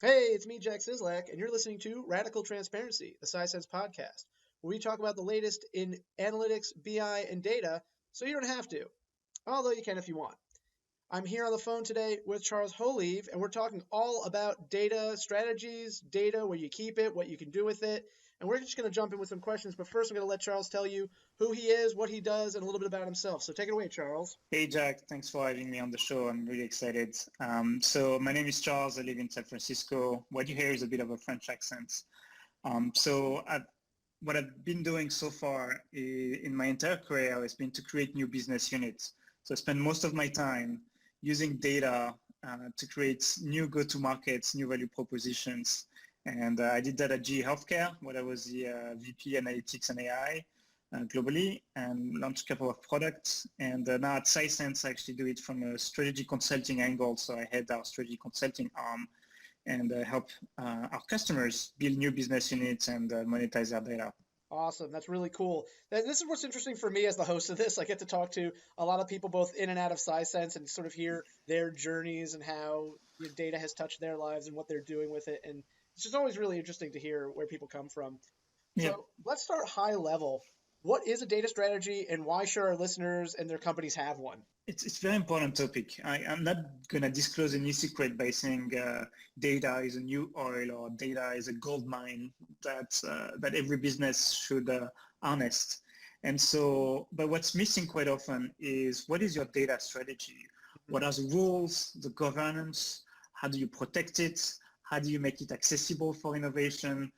Hey, it's me, Jack Sislak, and you're listening to Radical Transparency, the Sisense podcast, where we talk about the latest in analytics, BI, and data, so you don't have to, although you can if you want. I'm here on the phone today with Charles Holive, and we're talking all about data strategies, data, where you keep it, what you can do with it, and we're just going to jump in with some questions, but first I'm going to let Charles tell you who he is, what he does, and a little bit about himself. So take it away, Charles. Hey, Jack. Thanks for having me on the show. I'm really excited. So my name is Charles. I live in San Francisco. What you hear is a bit of a French accent. What I've been doing so far in my entire career has been to create new business units. So I spend most of my time using data to create new go-to-markets, new value propositions. And I did that at GE Healthcare, where I was the VP Analytics and AI globally, and launched a couple of products. And now at Sisense, I actually do it from a strategy consulting angle. So I head our strategy consulting arm and help our customers build new business units and monetize their data. Awesome. That's really cool. This is what's interesting for me as the host of this. I get to talk to a lot of people both in and out of Sisense and sort of hear their journeys and how your data has touched their lives and what they're doing with it. And it's just always really interesting to hear where people come from. Yeah. So let's start high level. What is a data strategy and why should our listeners and their companies have one? It's a very important topic. I'm not going to disclose any secret by saying data is a new oil or data is a gold mine that every business should harness. And so, but what's missing quite often is what is your data strategy? What are the rules, the governance? How do you protect it? How do you make it accessible for innovation?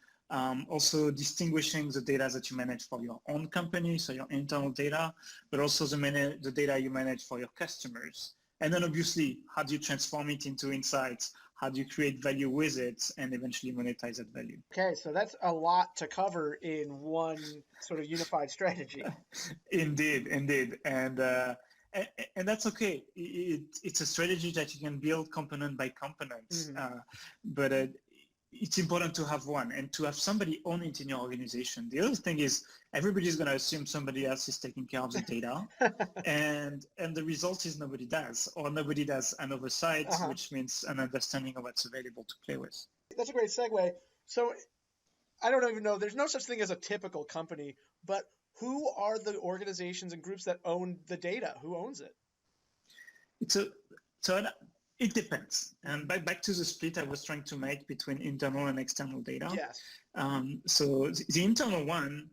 Also distinguishing the data that you manage for your own company, so your internal data, but also the data you manage for your customers. And then obviously, how do you transform it into insights? How do you create value with it and eventually monetize that value? Okay, so that's a lot to cover in one sort of unified strategy. Indeed. And that's okay. It's a strategy that you can build component by component, but it's important to have one and to have somebody own it in your organization. The other thing is everybody's going to assume somebody else is taking care of the data and the result is nobody does, or nobody does an oversight, which means an understanding of what's available to play with. That's a great segue. So I don't even know, there's no such thing as a typical company, but who are the organizations and groups that own the data? Who owns it? It depends. And back to the split I was trying to make between internal and external data. Yes. So the internal one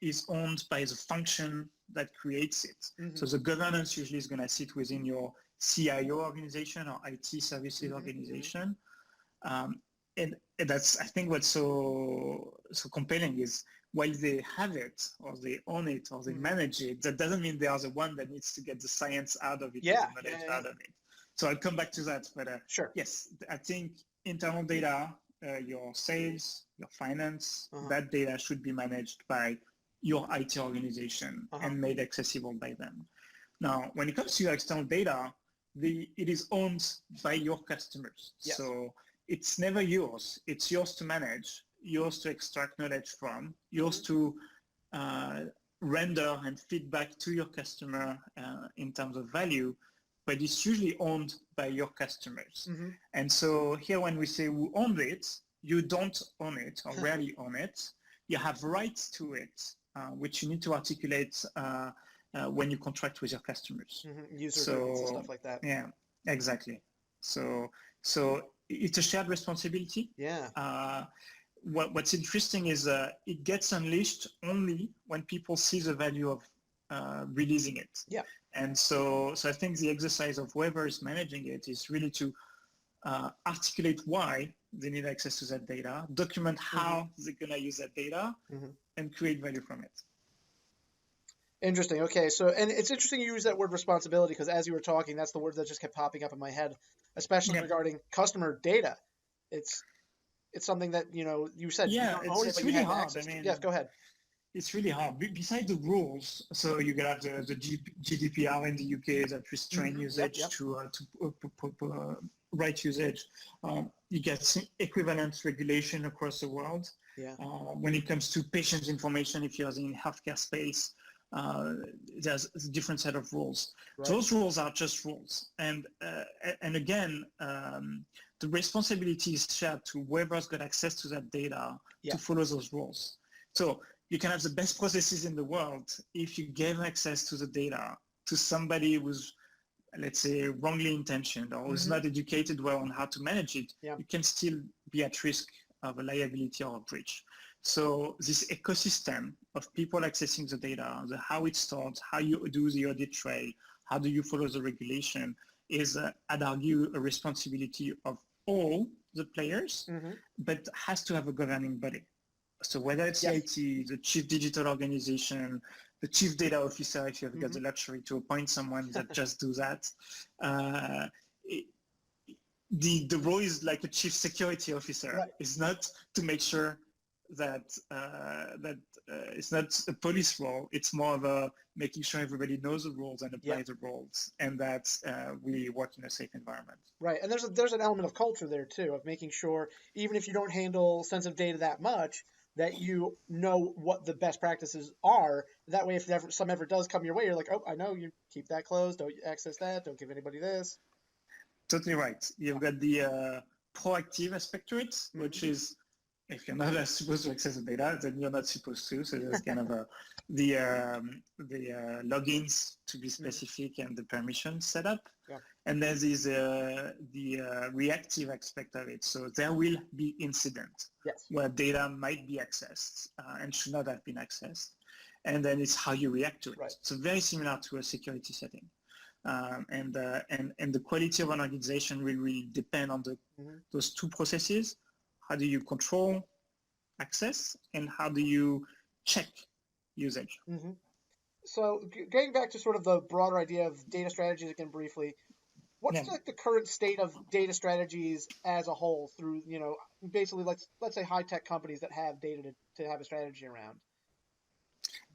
is owned by the function that creates it. So the governance usually is going to sit within your CIO organization or IT services organization. And that's, I think, what's so compelling is while they have it or they own it or they manage it, that doesn't mean they are the one that needs to get the science out of it, the knowledge out of it. So I'll come back to that, but sure. Yes, I think internal data, your sales, your finance, that data should be managed by your IT organization and made accessible by them. Now, when it comes to your external data, it is owned by your customers. Yes. So it's never yours. It's yours to manage, yours to extract knowledge from, yours to render and feedback to your customer in terms of value. But it's usually owned by your customers. And so here when we say who owns it, you don't own it or rarely own it. You have rights to it, which you need to articulate when you contract with your customers. User agreements and stuff like that. Yeah, exactly. So it's a shared responsibility. Yeah. What's interesting is it gets unleashed only when people see the value of releasing it. Yeah. And so I think the exercise of whoever is managing it is really to articulate why they need access to that data, document how they're going to use that data, and create value from it. Interesting. Okay. So, and it's interesting you use that word responsibility because as you were talking, that's the word that just kept popping up in my head, especially regarding customer data. It's something that, you said you don't own it, but really you have hard. access to. Yes, go ahead. It's really hard. Besides the rules, so you got the GDPR in the UK that restrain usage to right usage. You get equivalent regulation across the world. Yeah. When it comes to patient information, if you're in healthcare space, there's a different set of rules. Right. Those rules are just rules. And again, the responsibility is shared to whoever's got access to that data to follow those rules. So you can have the best processes in the world. If you gave access to the data to somebody who's, let's say, wrongly intentioned or who's not educated well on how to manage it, you can still be at risk of a liability or a breach. So this ecosystem of people accessing the data, how it starts, how you do the audit trail, how do you follow the regulation, is, I'd argue, a responsibility of all the players, but has to have a governing body. So whether it's the IT, the chief digital organization, the chief data officer, if you've got the luxury to appoint someone that just do that, the role is like a chief security officer. It's not to make sure that it's not a police role. It's more of a making sure everybody knows the rules and applies the rules, and that we work in a safe environment. Right, and there's an element of culture there too, of making sure even if you don't handle sensitive data that much, that you know what the best practices are. That way, if some ever does come your way, you're like, oh, I know, you keep that closed, don't access that, don't give anybody this. Totally right. You've got the proactive aspect to it, which is, if you're not supposed to access the data, then you're not supposed to. So there's kind of the logins, to be specific, and the permission setup. And then there's the reactive aspect of it. So there will be incident where data might be accessed and should not have been accessed. And then it's how you react to it. So very similar to a security setting. And the quality of an organization will really depend on those two processes. How do you control access, and how do you check usage? So getting back to sort of the broader idea of data strategies again briefly, what's like the current state of data strategies as a whole through, basically let's say high-tech companies that have data to have a strategy around?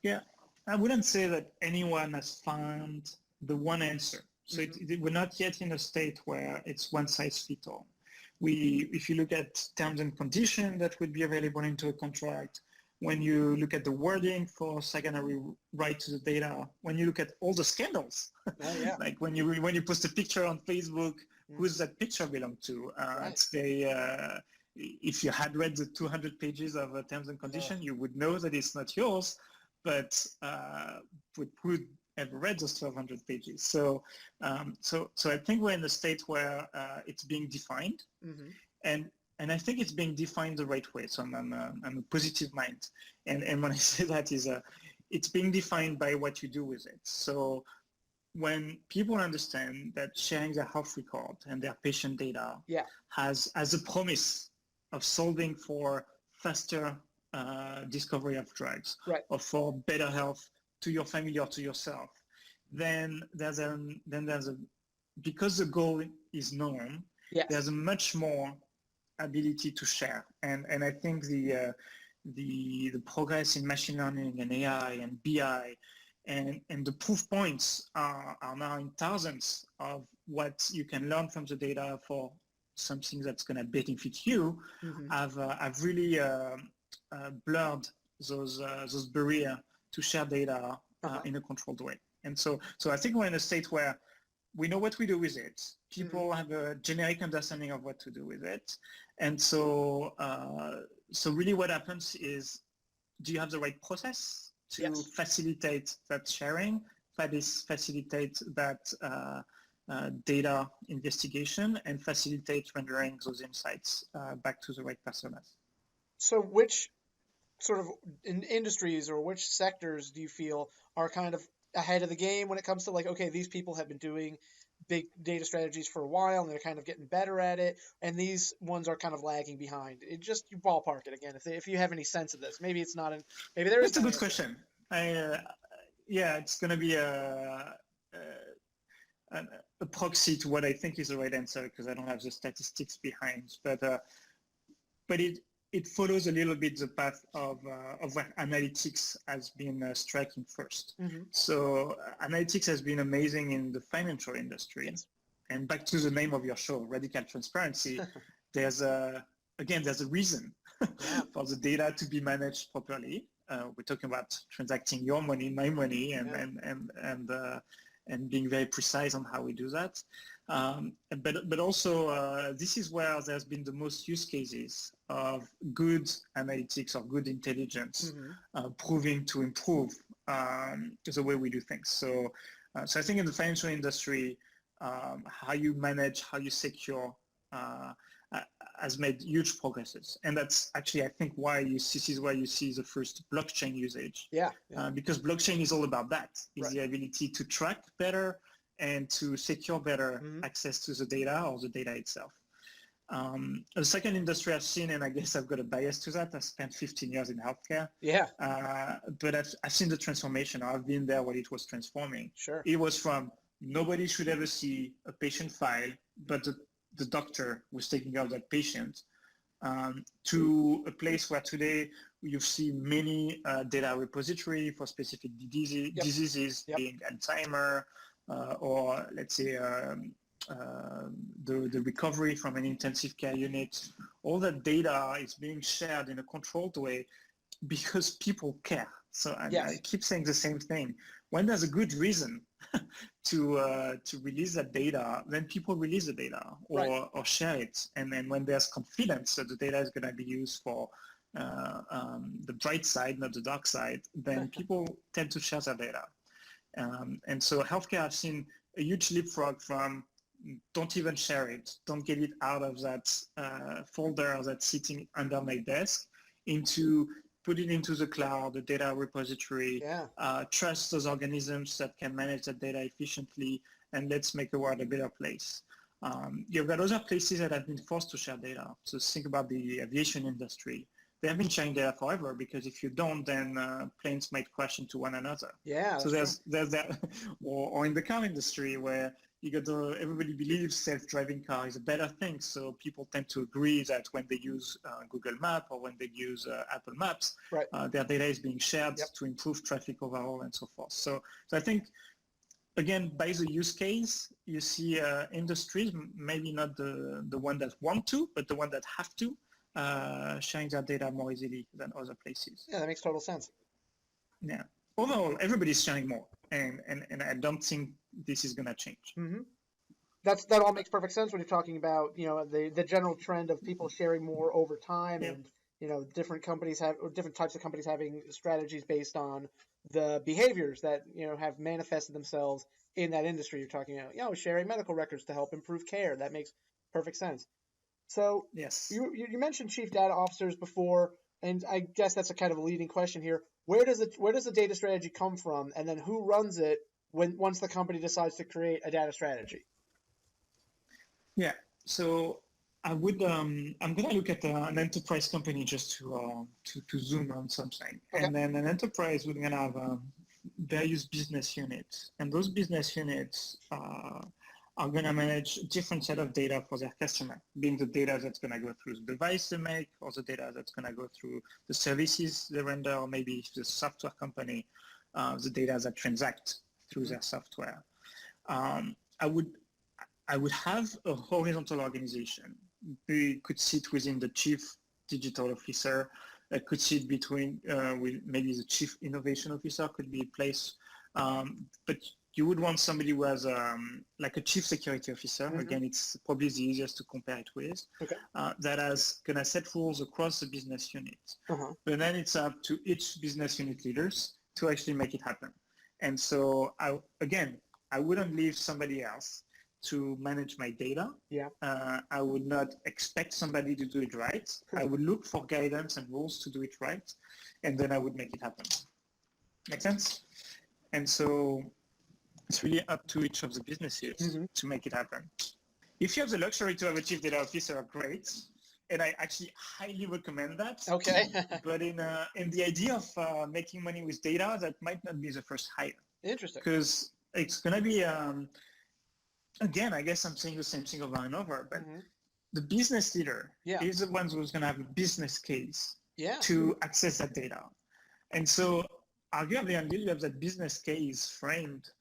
Yeah, I wouldn't say that anyone has found the one answer. So we're not yet in a state where it's one size fits all. If you look at terms and conditions that would be available into a contract, when you look at the wording for secondary right to the data, when you look at all the scandals, like when you post a picture on Facebook, who's that picture belong to? It's very, if you had read the 200 pages of terms and conditions, you would know that it's not yours, but would ever read those 1,200 pages. So I think we're in a state where it's being defined, and I think it's being defined the right way. So I'm a positive mind, and when I say that is it's being defined by what you do with it. So when people understand that sharing their health record and their patient data has a promise of solving for faster discovery of drugs or for better health to your family or to yourself, then there's a because the goal is known, there's a much more ability to share, and I think the progress in machine learning and AI and BI and the proof points are now in thousands of what you can learn from the data for something that's going to benefit you. I've really blurred those barriers to share data in a controlled way. And so I think we're in a state where we know what we do with it. People have a generic understanding of what to do with it. And so really what happens is, do you have the right process to facilitate that sharing, facilitate that data investigation, and facilitate rendering those insights back to the right personas? So which sort of industries or which sectors do you feel are kind of ahead of the game when it comes to, like, okay, these people have been doing big data strategies for a while and they're kind of getting better at it, and these ones are kind of lagging behind? It just, you ballpark it again, if you have any sense of this. Maybe it's not maybe there is. That's a good question. It's going to be a proxy to what I think is the right answer, because I don't have the statistics behind, but it follows a little bit the path of what analytics has been striking first. So analytics has been amazing in the financial industry. And back to the name of your show, Radical Transparency, there's a reason for the data to be managed properly. We're talking about transacting your money, my money, and and being very precise on how we do that. But also this is where there's been the most use cases of good analytics or good intelligence proving to improve the way we do things. So I think in the financial industry, how you manage, how you secure has made huge progresses. And that's actually, I think, this is why you see the first blockchain usage. Yeah. Because blockchain is all about that, is the ability to track better and to secure better access to the data or the data itself. The second industry I've seen, and I guess I've got a bias to that, I spent 15 years in healthcare. Yeah. But I've seen the transformation. I've been there when it was transforming. Sure. It was from nobody should ever see a patient file, but the doctor was taking care of that patient, to a place where today you see many data repository for specific diseases, being Alzheimer, or let's say the recovery from an intensive care unit. All that data is being shared in a controlled way because people care. So I keep saying the same thing. When there's a good reason to release that data, then people release the data or share it. And then when there's confidence that the data is going to be used for the bright side, not the dark side, then people tend to share their data. And so healthcare, I've seen a huge leapfrog from don't even share it, don't get it out of that folder that's sitting under my desk, into put it into the cloud, the data repository, trust those organisms that can manage that data efficiently, and let's make the world a better place. You've got other places that have been forced to share data. So think about the aviation industry. They have been sharing data forever, because if you don't, then planes might crash into one another. Yeah. So there's that, or in the car industry, where everybody believes self-driving car is a better thing. So people tend to agree that when they use Google Maps or when they use Apple Maps, their data is being shared to improve traffic overall and so forth. So I think, again, by the use case, you see industries, maybe not the one that want to, but the one that have to, sharing their data more easily than other places. Yeah, that makes total sense. Yeah. Overall, everybody's sharing more, and I don't think this is going to change. That all makes perfect sense when you're talking about, the general trend of people sharing more over time, and different types of companies having strategies based on the behaviors that have manifested themselves in that industry. You're talking about sharing medical records to help improve care. That makes perfect sense. So yes, you mentioned chief data officers before, and I guess that's a kind of a leading question here. Where does the data strategy come from, and then who runs it once the company decides to create a data strategy? Yeah. So I would I'm going to look at an enterprise company just to zoom on something, and then an enterprise would going to have various business units, and those business units are going to manage a different set of data for their customer, being the data that's going to go through the device they make, or the data that's going to go through the services they render, or maybe if the software company, the data that transact through their software. I would have a horizontal organization. We could sit within the chief digital officer. It could sit between, with maybe the chief innovation officer could be a place, but you would want somebody who has like a chief security officer. Again, it's probably the easiest to compare it with. That has going to set rules across the business unit. But then it's up to each business unit leaders to actually make it happen. And so I wouldn't leave somebody else to manage my data. I would not expect somebody to do it right. I would look for guidance and rules to do it right, and then I would make it happen. Make sense? And so it's really up to each of the businesses to make it happen. If you have the luxury to have a chief data officer, great. And I actually highly recommend that. Okay. But in the idea of making money with data, that might not be the first hire. Interesting. Because it's going to be, again, I guess I'm saying the same thing over and over, but the business leader is the one who's going to have a business case to access that data. And so arguably, until you have that business case framed,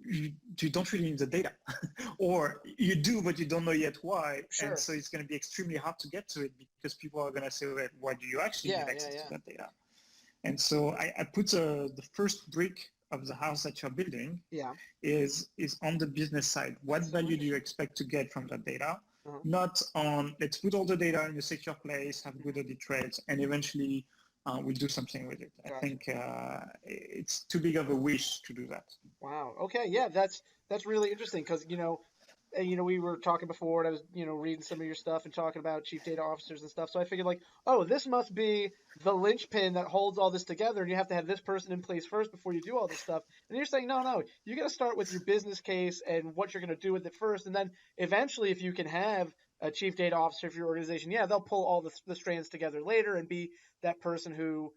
you don't really need the data. Or you do, but you don't know yet why. And so it's going to be extremely hard to get to it, because people are going to say, well, why do you actually need access to that data? And so I put the first brick of the house that you're building Yeah. is on the business side. What value do you expect to get from that data? Not on, let's put all the data in a secure place, have good audit trails, and eventually we'll do something with it. Gotcha. I think it's too big of a wish to do that. Wow. Okay. Yeah, that's really interesting because we were talking before, and I was reading some of your stuff and talking about chief data officers and stuff. So I figured like, oh, this must be the linchpin that holds all this together, and you have to have this person in place first before you do all this stuff. And you're saying no, you got to start with your business case and what you're going to do with it first, and then eventually, if you can have a chief data officer for your organization, yeah, they'll pull all the strands together later and be that person who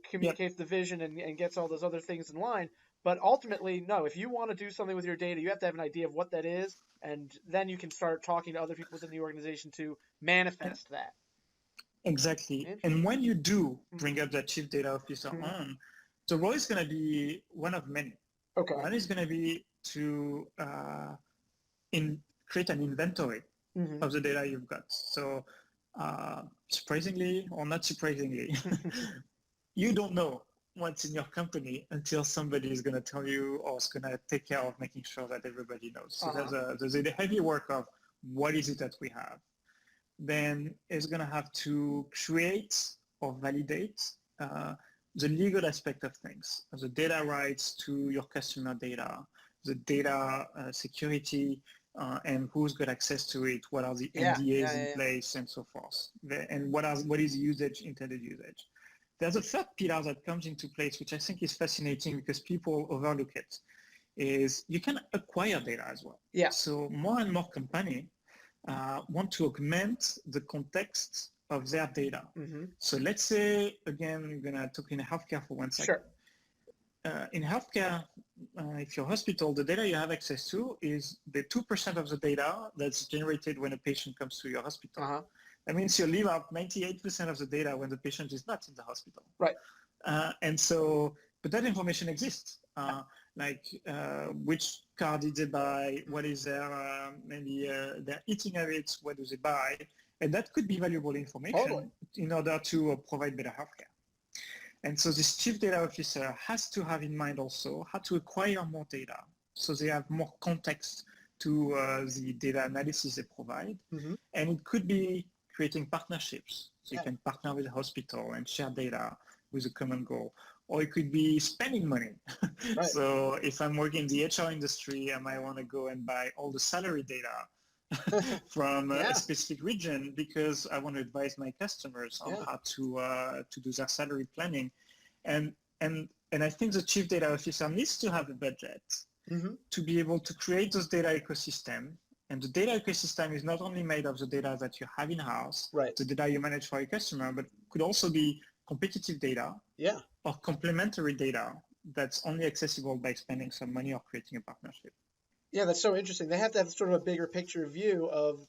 communicates the vision and gets all those other things in line. But ultimately, no, if you want to do something with your data, you have to have an idea of what that is, and then you can start talking to other people within the organization to manifest that. Exactly. And when you do bring up that chief data officer on, the role is going to be one of many. Okay. One is going to be to create an inventory of the data you've got. So surprisingly or not surprisingly, you don't know what's in your company until somebody is going to tell you or is going to take care of making sure that everybody knows. So there's a heavy work of what is it that we have. Then it's going to have to create or validate the legal aspect of things, the data rights to your customer data, the data security, and who's got access to it, what are the NDAs in place, and so forth, and what is usage, intended usage. There's a third pillar that comes into place, which I think is fascinating because people overlook it, is you can acquire data as well. Yeah. So more and more companies want to augment the context of their data. So let's say, again, I'm going to talk in healthcare for 1 second. Sure. In healthcare, if you're a hospital, the data you have access to is the 2% of the data that's generated when a patient comes to your hospital. That means you leave out 98% of the data when the patient is not in the hospital. Right. And so, but that information exists. Which car did they buy? What is their their eating habits? What do they buy? And that could be valuable information in order to provide better healthcare. And so this chief data officer has to have in mind also how to acquire more data so they have more context to the data analysis they provide. And it could be creating partnerships. So you can partner with a hospital and share data with a common goal. Or it could be spending money. Right. So if I'm working in the HR industry, I might want to go and buy all the salary data from a specific region because I want to advise my customers on how to do their salary planning. And I think the chief data officer needs to have a budget to be able to create those data ecosystem. And the data ecosystem is not only made of the data that you have in-house, the data you manage for your customer, but could also be competitive data or complementary data that's only accessible by spending some money or creating a partnership. Yeah, that's so interesting. They have to have sort of a bigger picture view of,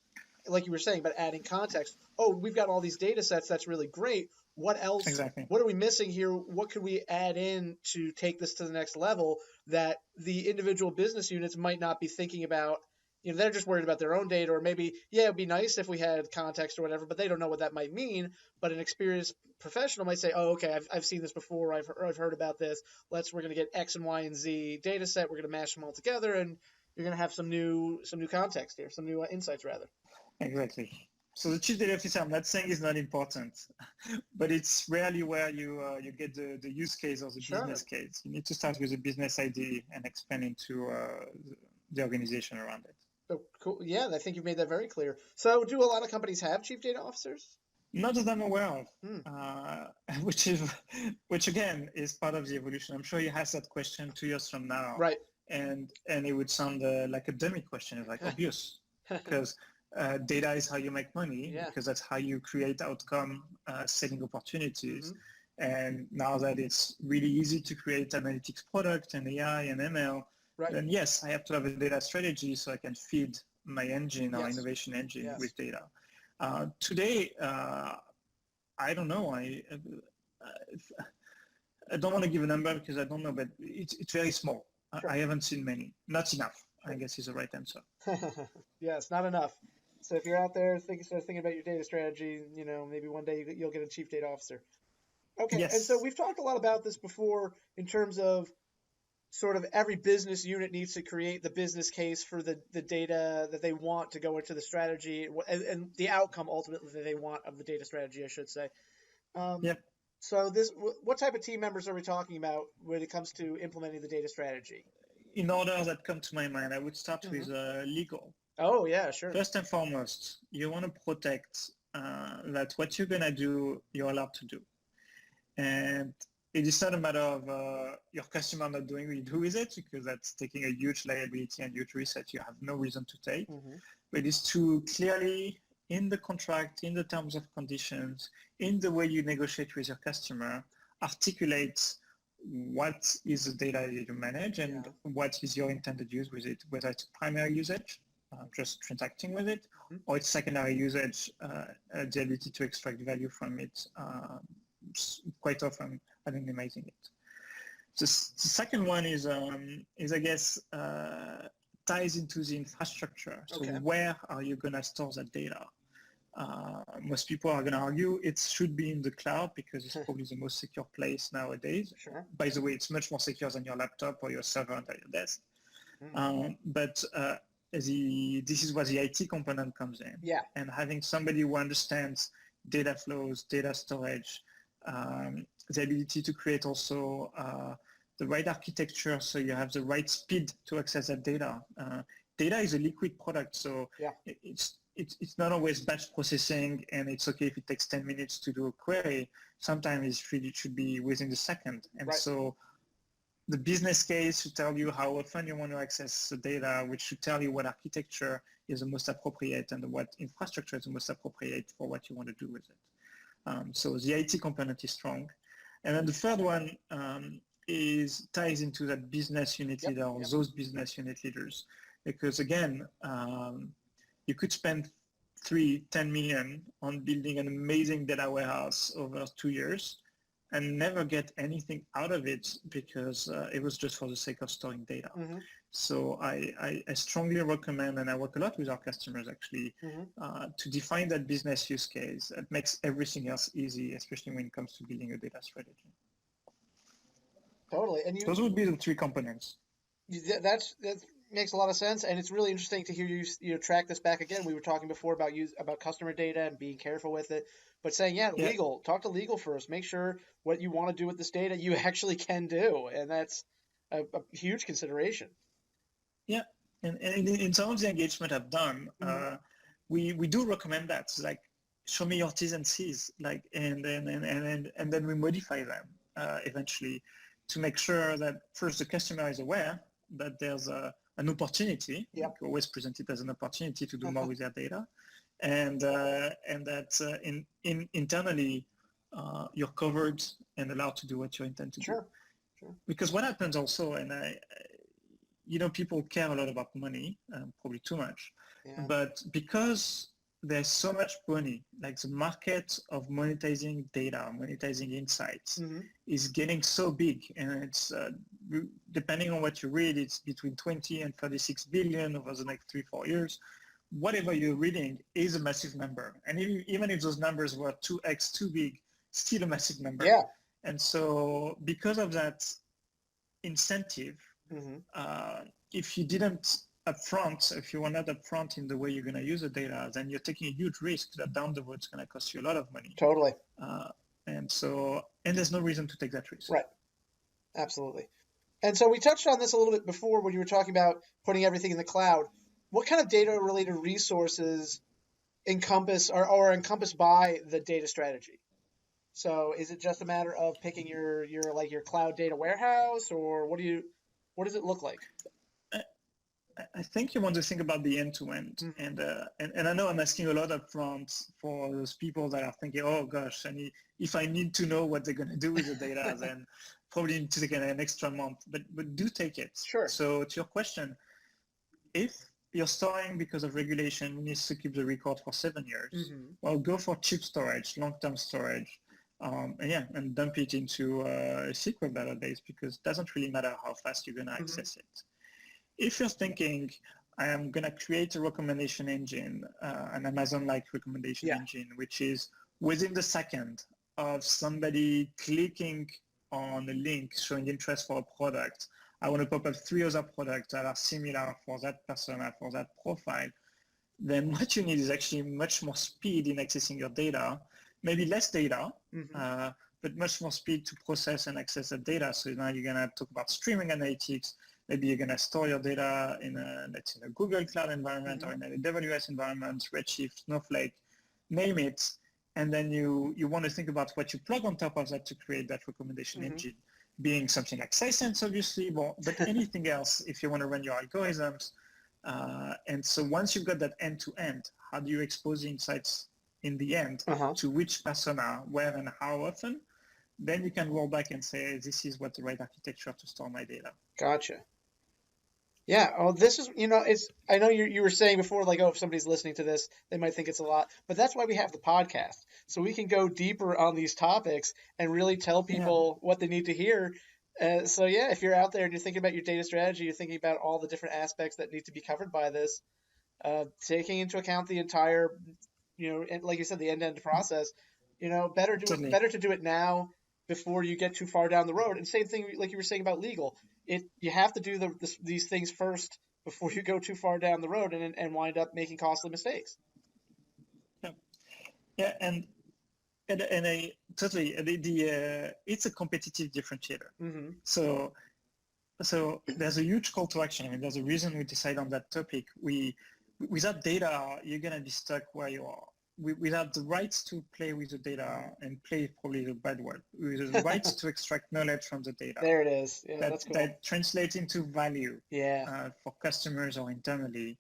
like you were saying, but adding context. Oh, we've got all these data sets. That's really great. What else? Exactly. What are we missing here? What could we add in to take this to the next level that the individual business units might not be thinking about? They're just worried about their own data, or maybe, it'd be nice if we had context or whatever, but they don't know what that might mean. But an experienced professional might say, oh, okay, I've seen this before. I've heard about this. We're going to get X and Y and Z data set. We're going to mash them all together, and you're going to have some new context here, some new insights rather. Exactly. So the chief data officer, I'm not saying is not important, but it's rarely where you get the use case or the business case. You need to start with a business idea and expand into the organization around it. Oh, cool. Yeah, I think you've made that very clear. So do a lot of companies have chief data officers? Not that I'm aware of, which again is part of the evolution. I'm sure you ask that question 2 years from now. Right. And it would sound like a dummy question, like obvious, because data is how you make money, because that's how you create outcome setting opportunities. And now that it's really easy to create analytics product and AI and ML, then yes, I have to have a data strategy so I can feed my engine or innovation engine with data. Today, I don't know. I don't want to give a number because I don't know, but it's very small. I haven't seen many. Not enough, I guess is the right answer. Yes, not enough. So if you're out there thinking about your data strategy, maybe one day you'll get a chief data officer. Okay, yes. And so we've talked a lot about this before in terms of sort of every business unit needs to create the business case for the data that they want to go into the strategy and the outcome ultimately that they want of the data strategy, I should say. Yep. So what type of team members are we talking about when it comes to implementing the data strategy? In order that come to my mind, I would start with legal. Oh, yeah, sure. First and foremost, you want to protect that what you're going to do, you're allowed to do. And it is not a matter of your customer not doing what you do with it, because that's taking a huge liability and huge risk that you have no reason to take. But it's to clearly, in the contract, in the terms of conditions, in the way you negotiate with your customer, articulate what is the data that you manage and what is your intended use with it, whether it's primary usage, just transacting with it, or it's secondary usage, the ability to extract value from it, quite often anonymizing it. The second one is I guess, ties into the infrastructure. So where are you going to store that data? Most people are going to argue it should be in the cloud because it's probably the most secure place nowadays. Sure. By the way, it's much more secure than your laptop or your server under your desk. But this is where the IT component comes in. Yeah. And having somebody who understands data flows, data storage, the ability to create also the right architecture so you have the right speed to access that data. Data is a liquid product, so it's not always batch processing, and it's okay if it takes 10 minutes to do a query. Sometimes it should be within the second. And so the business case should tell you how often you want to access the data, which should tell you what architecture is the most appropriate and what infrastructure is the most appropriate for what you want to do with it. So the IT component is strong. And then the third one ties into that business unit leader or those business unit leaders. Because again, you could spend 10 million on building an amazing data warehouse over 2 years and never get anything out of it because it was just for the sake of storing data. So I strongly recommend, and I work a lot with our customers actually, to define that business use case. It makes everything else easy, especially when it comes to building a data strategy. Totally. And those would be the three components. That makes a lot of sense, and it's really interesting to hear you track this back again. We were talking before about customer data and being careful with it, but saying legal. Talk to legal first. Make sure what you want to do with this data you actually can do, and that's a huge consideration. Yeah, and in some of the engagement I've done, we do recommend that. So like, show me your T's and C's, like, and then we modify them eventually to make sure that first the customer is aware that there's an opportunity. We always present it as an opportunity to do more with their data, and that internally you're covered and allowed to do what you intend to do. Sure. Because what happens also, and people care a lot about money, probably too much, but because there's so much money, like the market of monetizing data, monetizing insights is getting so big, and it's depending on what you read, it's between 20 and 36 billion over the next 3-4 years. Whatever you're reading is a massive number, and even if those numbers were 2x too big, still a massive number. Yeah. And so because of that incentive, if you were not upfront in the way you're going to use the data, then you're taking a huge risk that down the road it's going to cost you a lot of money. Totally. And there's no reason to take that risk. Right. Absolutely. And so we touched on this a little bit before when you were talking about putting everything in the cloud. What kind of data related resources encompass or encompassed by the data strategy? So is it just a matter of picking your cloud data warehouse, or what does it look like? I think you want to think about the end-to-end, and I know I'm asking a lot up front for those people that are thinking, oh gosh, if I need to know what they're going to do with the data, then probably need to take an extra month, but do take it. Sure. So to your question, if you're storing because of regulation, you need to keep the record for 7 years, well, go for cheap storage, long-term storage, and dump it into a SQL database, because it doesn't really matter how fast you're going to access it. If you're thinking, I am going to create a recommendation engine, an Amazon-like recommendation engine, which is within the second of somebody clicking on a link showing interest for a product, I want to pop up 3 other products that are similar for that persona, for that profile, then what you need is actually much more speed in accessing your data, maybe less data, but much more speed to process and access the data. So now you're going to talk about streaming analytics. Maybe you're going to store your data in let's say a Google Cloud environment or in an AWS environment, Redshift, Snowflake, name it. And then you want to think about what you plug on top of that to create that recommendation engine, being something like Sisense, obviously, but anything else if you want to run your algorithms. And so once you've got that end-to-end, how do you expose the insights in the end to which persona, where and how often? Then you can roll back and say, this is what the right architecture to store my data. Gotcha. Yeah. Oh, this is, I know you were saying before, like, oh, if somebody's listening to this, they might think it's a lot, but that's why we have the podcast. So we can go deeper on these topics and really tell people what they need to hear. So yeah, if you're out there and you're thinking about your data strategy, you're thinking about all the different aspects that need to be covered by this, taking into account the entire, and like you said, the end-to-end process, better to do it now before you get too far down the road. And same thing, like you were saying about legal, you have to do these things first before you go too far down the road and wind up making costly mistakes. Yeah, and I totally it's a competitive differentiator. So there's a huge call to action. I mean, there's a reason we decide on that topic. Without data, you're gonna be stuck where you are. Without the rights to play with the data, and play is probably the bad word, with the rights to extract knowledge from the data. There it is. Yeah, that's cool. That translates into value for customers or internally.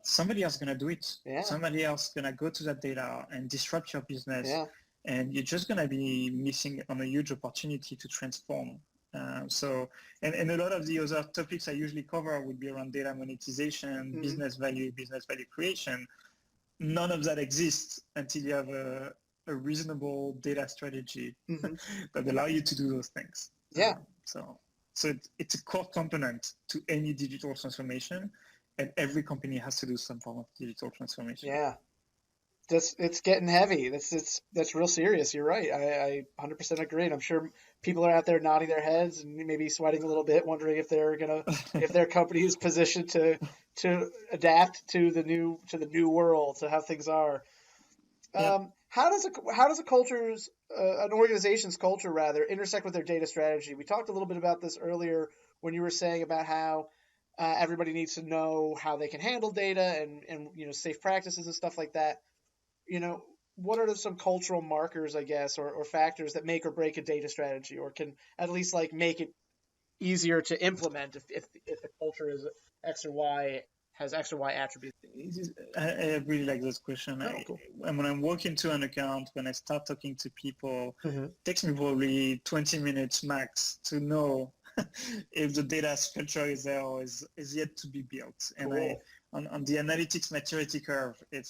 Somebody else is going to do it. Yeah. Somebody else is going to go to that data and disrupt your business. Yeah. And you're just going to be missing on a huge opportunity to transform. So a lot of the other topics I usually cover would be around data monetization, business value creation. None of that exists until you have a reasonable data strategy that allow you to do those things. Yeah. So it's a core component to any digital transformation, and every company has to do some form of digital transformation. Yeah. It's getting heavy. That's real serious. You're right. I 100% agree. And I'm sure people are out there nodding their heads and maybe sweating a little bit, wondering if if their company is positioned to adapt to the new world, to how things are. How does an organization's culture rather intersect with their data strategy? We talked a little bit about this earlier when you were saying about how everybody needs to know how they can handle data and safe practices and stuff like that. What are some cultural markers, I guess, or factors that make or break a data strategy, or can at least make it easier to implement if the culture is X or Y, has X or Y attributes? I really like this question. Cool. When I'm walking to an account, when I start talking to people, it takes me probably 20 minutes max to know if the data structure is there or is yet to be built. And on the analytics maturity curve, it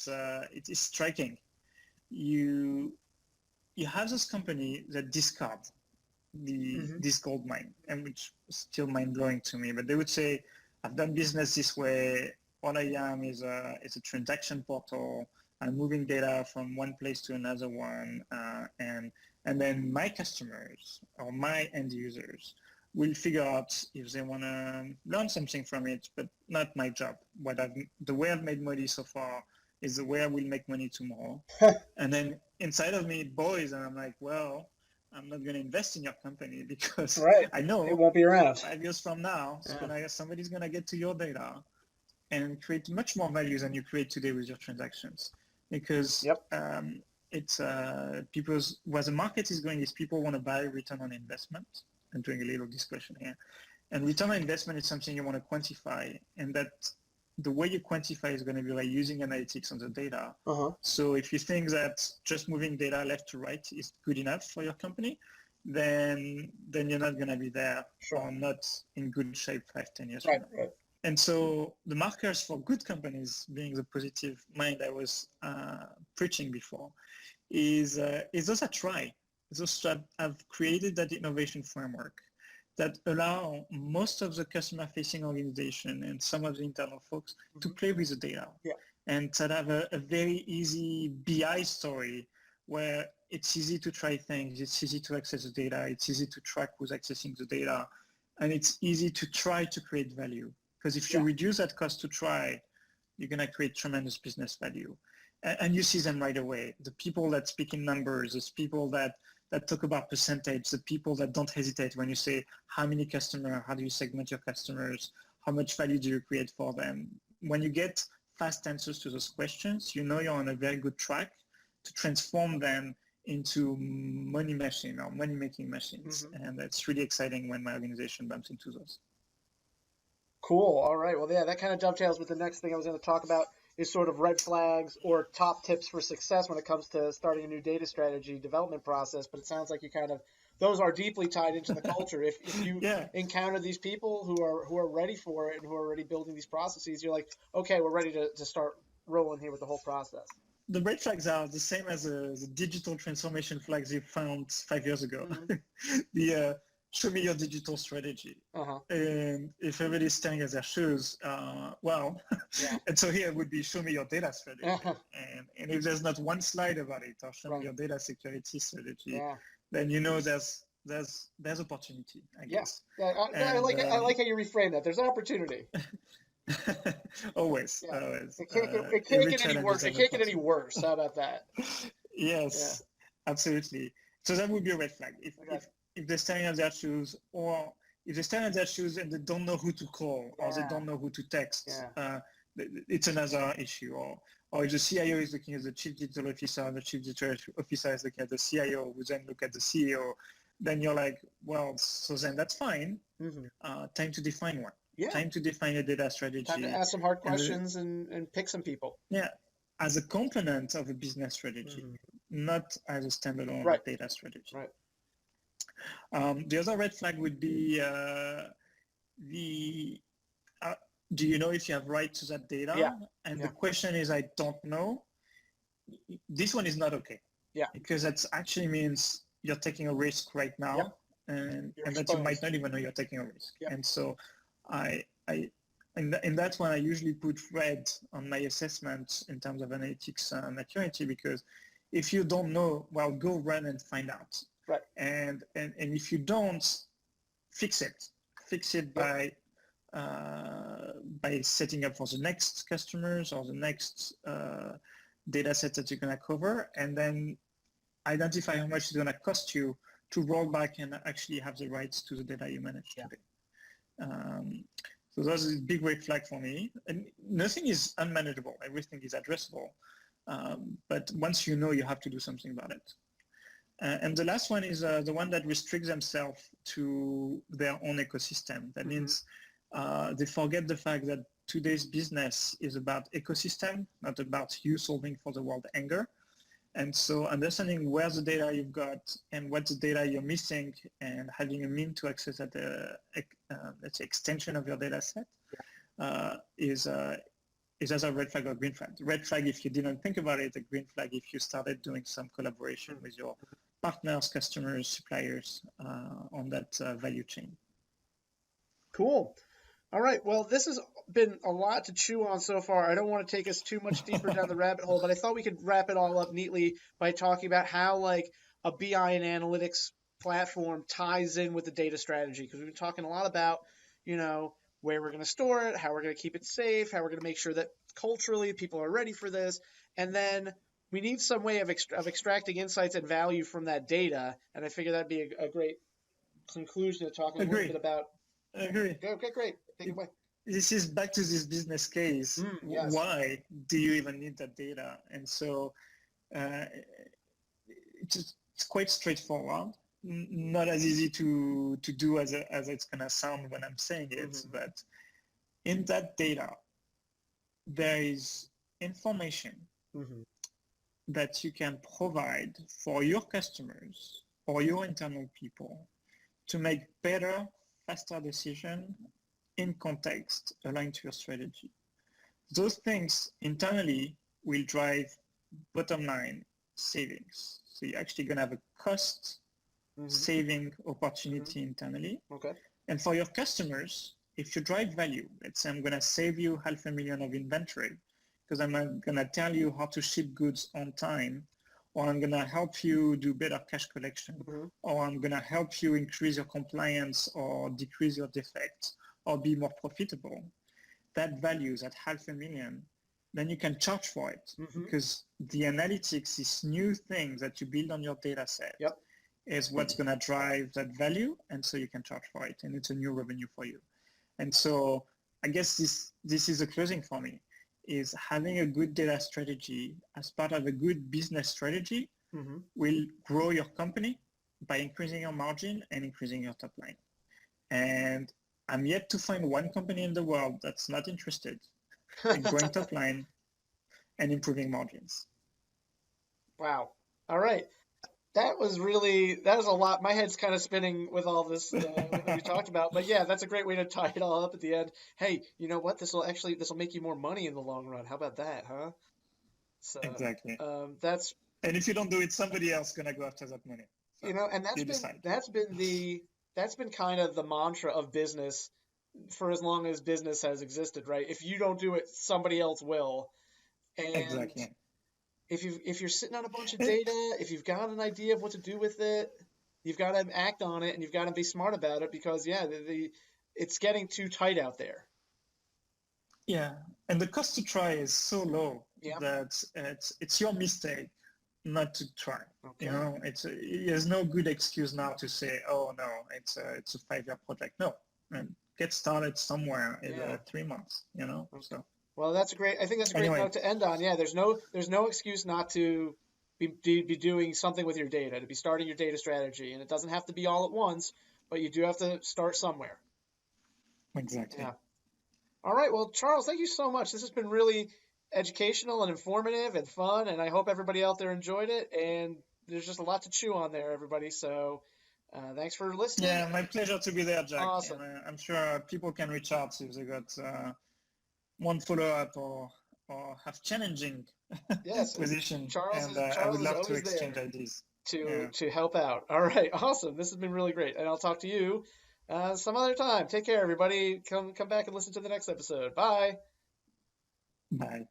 is striking. You have this company that discard this gold mine, and which is still mind-blowing to me, but they would say, I've done business this way. All I am is a transaction portal. I'm moving data from one place to another one, and then my customers or my end users will figure out if they want to learn something from it, but not my job. The way I've made money so far is the way I will make money tomorrow. And then inside of me, boys, and I'm like, well, I'm not going to invest in your company because I know it won't be around 5 years from now. Somebody's going to get to your data and create much more value than you create today with your transactions. Because it's where the market is going is people want to buy return on investment. I'm doing a little discussion here. And return on investment is something you want to quantify, and that the way you quantify is going to be by using analytics on the data. So if you think that just moving data left to right is good enough for your company, then you're not going to be there or not in good shape 5-10 years from now. Right. And so the markers for good companies, being the positive mind I was preaching before, is those that try, those that have created that innovation framework that allow most of the customer-facing organization and some of the internal folks to play with the data. And that have a very easy BI story where it's easy to try things, it's easy to access the data, it's easy to track who's accessing the data. and it's easy to try to create value. Because if you reduce that cost to try, you're going to create tremendous business value. And you see them right away. The people that speak in numbers, the people that talk about percentage, the people that don't hesitate when you say how many customers, how do you segment your customers, how much value do you create for them. When you get fast answers to those questions, you know you're on a very good track to transform them into money machine or money making machines. And that's really exciting when my organization bumps into those. Cool. All right. Well, yeah, that kind of dovetails with the next thing I was going to talk about is sort of red flags or top tips for success when it comes to starting a new data strategy development process. But it sounds like you kind of, those are deeply tied into the culture. If you encounter these people who are ready for it and who are already building these processes, you're like, okay, we're ready to start rolling here with the whole process. The red flags are the same as the digital transformation flags you found 5 years ago. The show me your digital strategy. And if everybody's staring at their shoes, and so here would be show me your data strategy. And if there's not one slide about it, or show me your data security strategy, then you know there's opportunity, I guess. I like how you reframe that. There's opportunity. always. It can't get any worse. It can't get any worse. How about that? Yes, absolutely. So that would be a red flag. If they're staring at their shoes, or if they're staring at their shoes and they don't know who to call, or they don't know who to text, it's another issue. Or if the CIO is looking at the chief digital officer, and the chief digital officer is looking at the CIO, who then look at the CEO, then you're like, well, so then that's fine. Time to define one. Time to define a data strategy. Time to ask some hard questions and pick some people. As a component of a business strategy, not as a standalone data strategy. The other red flag would be do you know if you have right to that data? And the question is, I don't know. This one is not okay. Because that actually means you're taking a risk right now, and that you might not even know you're taking a risk. And so in that one, I usually put red on my assessment in terms of analytics maturity, because if you don't know, well, go run and find out. And if you don't, fix it by setting up for the next customers or the next data set that you're going to cover, and then identify how much it's going to cost you to roll back and actually have the rights to the data you manage today. So that's a big red flag for me. And nothing is unmanageable. Everything is addressable. But once you know, you have to do something about it. And the last one is the one that restricts themselves to their own ecosystem. That means they forget the fact that today's business is about ecosystem, not about you solving for the world anger. And so understanding where the data you've got and what the data you're missing, and having a mean to access at the let's say extension of your data set is as a red flag or green flag. Red flag if you didn't think about it, a green flag if you started doing some collaboration with your partners, customers, suppliers on that value chain. Cool. All right. Well, this has been a lot to chew on so far. I don't want to take us too much deeper down the rabbit hole, but I thought we could wrap it all up neatly by talking about how like a BI and analytics platform ties in with the data strategy, because we've been talking a lot about, where we're going to store it, how we're going to keep it safe, how we're going to make sure that culturally people are ready for this. And then we need some way of extracting insights and value from that data. And I figure that'd be a great conclusion to talking a little bit about. I agree. Okay, great. Take it away. This is back to this business case. Yes. Why do you even need that data? And so it's quite straightforward. Not as easy to do as it's going to sound when I'm saying it. But in that data, there is information that you can provide for your customers or your internal people to make better, faster decision in context aligned to your strategy. Those things internally will drive bottom line savings. So you're actually going to have a cost saving opportunity internally. And for your customers, if you drive value, let's say I'm going to save you $500,000 of inventory because I'm going to tell you how to ship goods on time, or I'm going to help you do better cash collection, or I'm going to help you increase your compliance or decrease your defects or be more profitable, that value is at $500,000, then you can charge for it because the analytics, this new thing that you build on your data set, is what's going to drive that value, and so you can charge for it, and it's a new revenue for you. And so I guess this is a closing for me, is having a good data strategy as part of a good business strategy will grow your company by increasing your margin and increasing your top line. And I'm yet to find one company in the world that's not interested in growing top line and improving margins. Wow. All right. That was a lot. My head's kind of spinning with all this that we talked about. But yeah, that's a great way to tie it all up at the end. Hey, you know what? This will make you more money in the long run. How about that, huh? So exactly. And if you don't do it, somebody else gonna go after that money. So, and that's been kind of the mantra of business for as long as business has existed, right? If you don't do it, somebody else will. And exactly. If you're sitting on a bunch of data, if you've got an idea of what to do with it, you've got to act on it, and you've got to be smart about it because it's getting too tight out there. Yeah, and the cost to try is so low that it's your mistake not to try. Okay. There's no good excuse now to say, oh no, it's a 5-year project. No, and get started somewhere in 3 months. Okay. So. Well, I think that's a great note to end on. Yeah, there's no excuse not to be doing something with your data, to be starting your data strategy, and it doesn't have to be all at once, but you do have to start somewhere. Exactly. Yeah. All right. Well, Charles, thank you so much. This has been really educational and informative and fun, and I hope everybody out there enjoyed it. And there's just a lot to chew on there, everybody. So thanks for listening. Yeah, my pleasure to be there, Jack. Awesome. And, I'm sure people can reach out if they got one follow-up or have challenging position. Charles I would love to exchange ideas. To help out. All right. Awesome. This has been really great. And I'll talk to you some other time. Take care, everybody. Come back and listen to the next episode. Bye. Bye.